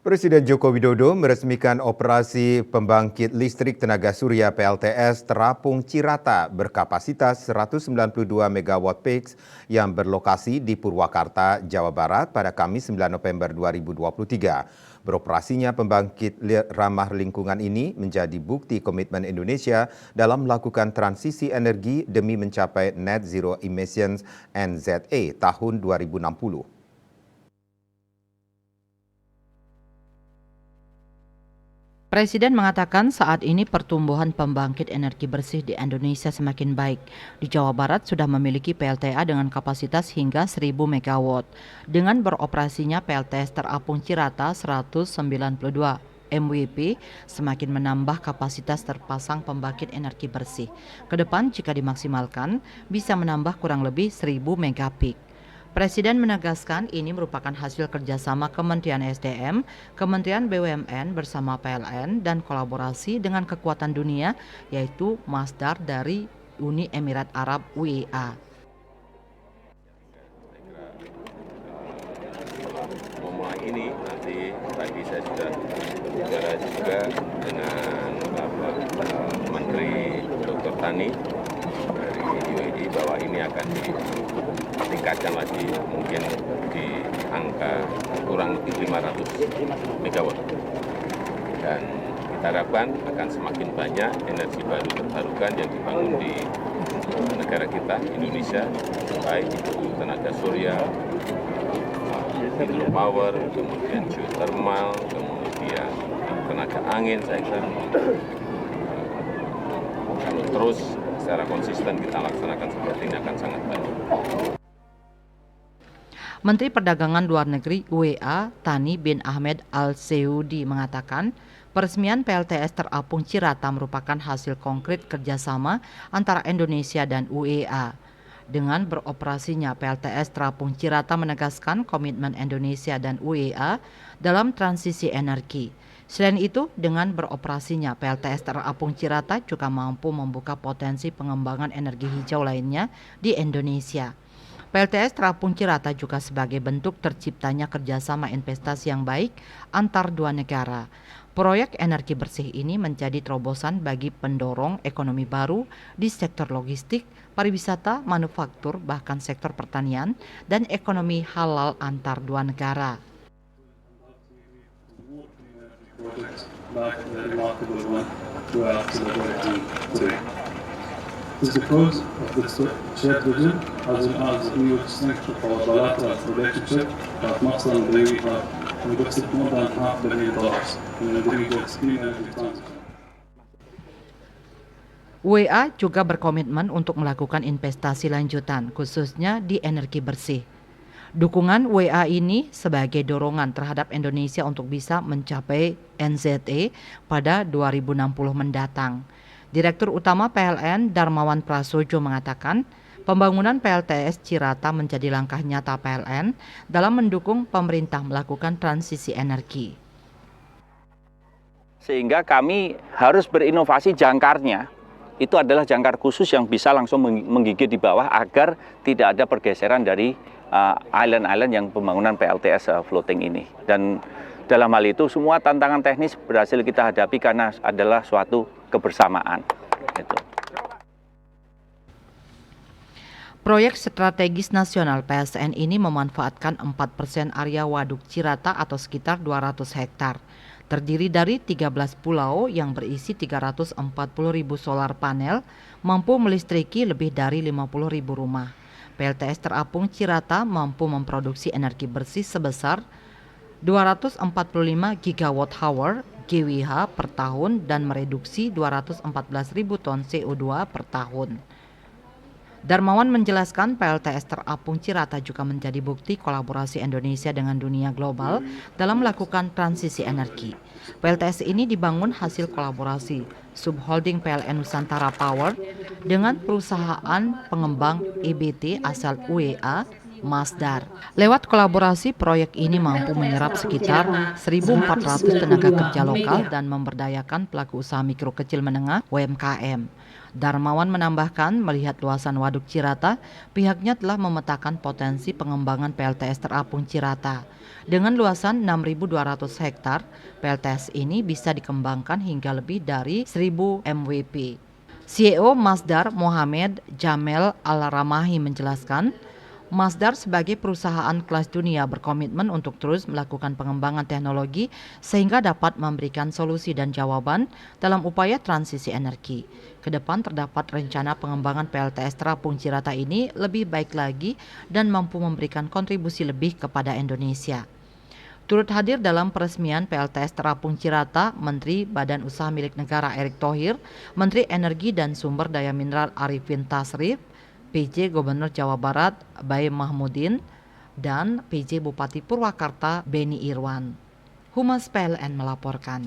Presiden Joko Widodo meresmikan operasi pembangkit listrik tenaga surya PLTS Terapung Cirata berkapasitas 192 MW peak yang berlokasi di Purwakarta, Jawa Barat pada Kamis 9 November 2023. Beroperasinya pembangkit ramah lingkungan ini menjadi bukti komitmen Indonesia dalam melakukan transisi energi demi mencapai Net Zero Emissions NZE tahun 2060. Presiden mengatakan saat ini pertumbuhan pembangkit energi bersih di Indonesia semakin baik. Di Jawa Barat sudah memiliki PLTA dengan kapasitas hingga 1000 MW. Dengan beroperasinya PLTS Terapung Cirata 192 MWP semakin menambah kapasitas terpasang pembangkit energi bersih. Kedepan jika dimaksimalkan bisa menambah kurang lebih 1000 megapik. Presiden menegaskan ini merupakan hasil kerjasama Kementerian SDM, Kementerian BUMN bersama PLN dan kolaborasi dengan kekuatan dunia yaitu Masdar dari Uni Emirat Arab UEA. Memulai ini nanti tadi saya sudah bicara juga dengan Menteri Dr. Tani dari UAE bahwa ini akan ditingkatkan lagi mungkin di angka kurang lebih 500 MW dan kita harapkan akan semakin banyak energi baru terbarukan yang dibangun di negara kita Indonesia, baik itu tenaga surya, hydropower, kemudian geothermal, kemudian tenaga angin. Saya kira kalau terus secara konsisten kita laksanakan seperti ini akan sangat baik. Menteri Perdagangan Luar Negeri UEA Tani bin Ahmed Al-Seudi mengatakan peresmian PLTS Terapung Cirata merupakan hasil konkret kerjasama antara Indonesia dan UEA. Dengan beroperasinya PLTS Terapung Cirata menegaskan komitmen Indonesia dan UEA dalam transisi energi. Selain itu, dengan beroperasinya PLTS Terapung Cirata juga mampu membuka potensi pengembangan energi hijau lainnya di Indonesia. PLTS Terapung Cirata juga sebagai bentuk terciptanya kerjasama investasi yang baik antar dua negara. Proyek energi bersih ini menjadi terobosan bagi pendorong ekonomi baru di sektor logistik, pariwisata, manufaktur, bahkan sektor pertanian dan ekonomi halal antar dua negara. Is because of this shared vision as well as the new strength of our bilateral relationship that Muslim Brave have invested more than $500 million in renewable clean energy transition. UEA juga berkomitmen untuk melakukan investasi lanjutan, khususnya di energi bersih. Dukungan UEA ini sebagai dorongan terhadap Indonesia untuk bisa mencapai NZE pada 2060 mendatang. Direktur Utama PLN Darmawan Prasojo mengatakan, pembangunan PLTS Cirata menjadi langkah nyata PLN dalam mendukung pemerintah melakukan transisi energi. Sehingga kami harus berinovasi jangkarnya. Itu adalah jangkar khusus yang bisa langsung menggigit di bawah agar tidak ada pergeseran dari island-island yang pembangunan PLTS floating ini. Dan dalam hal itu semua tantangan teknis berhasil kita hadapi karena adalah suatu kebersamaan. Gitu. Proyek strategis nasional PSN ini memanfaatkan 4% area waduk Cirata atau sekitar 200 hektar. Terdiri dari 13 pulau yang berisi 340.000 solar panel, mampu melistriki lebih dari 50.000 rumah. PLTS Terapung Cirata mampu memproduksi energi bersih sebesar 245 GWh GWH per tahun dan mereduksi 214.000 ton CO2 per tahun. Darmawan menjelaskan PLTS Terapung Cirata juga menjadi bukti kolaborasi Indonesia dengan dunia global dalam melakukan transisi energi. PLTS ini dibangun hasil kolaborasi subholding PLN Nusantara Power dengan perusahaan pengembang EBT asal UEA, Masdar. Lewat kolaborasi, proyek ini mampu menyerap sekitar 1.400 tenaga kerja lokal dan memberdayakan pelaku usaha mikro kecil menengah (UMKM). Darmawan menambahkan, melihat luasan Waduk Cirata, pihaknya telah memetakan potensi pengembangan PLTS Terapung Cirata. Dengan luasan 6.200 hektar, PLTS ini bisa dikembangkan hingga lebih dari 1.000 MWP. CEO Masdar Mohamed Jamel Al-Ramahi menjelaskan, Masdar sebagai perusahaan kelas dunia berkomitmen untuk terus melakukan pengembangan teknologi sehingga dapat memberikan solusi dan jawaban dalam upaya transisi energi. Kedepan terdapat rencana pengembangan PLTS Terapung Cirata ini lebih baik lagi dan mampu memberikan kontribusi lebih kepada Indonesia. Turut hadir dalam peresmian PLTS Terapung Cirata, Menteri Badan Usaha Milik Negara Erick Thohir, Menteri Energi dan Sumber Daya Mineral Arifin Tasrif, PJ Gubernur Jawa Barat Bae Mahmudin, dan PJ Bupati Purwakarta Beni Irwan. Humas PLN melaporkan.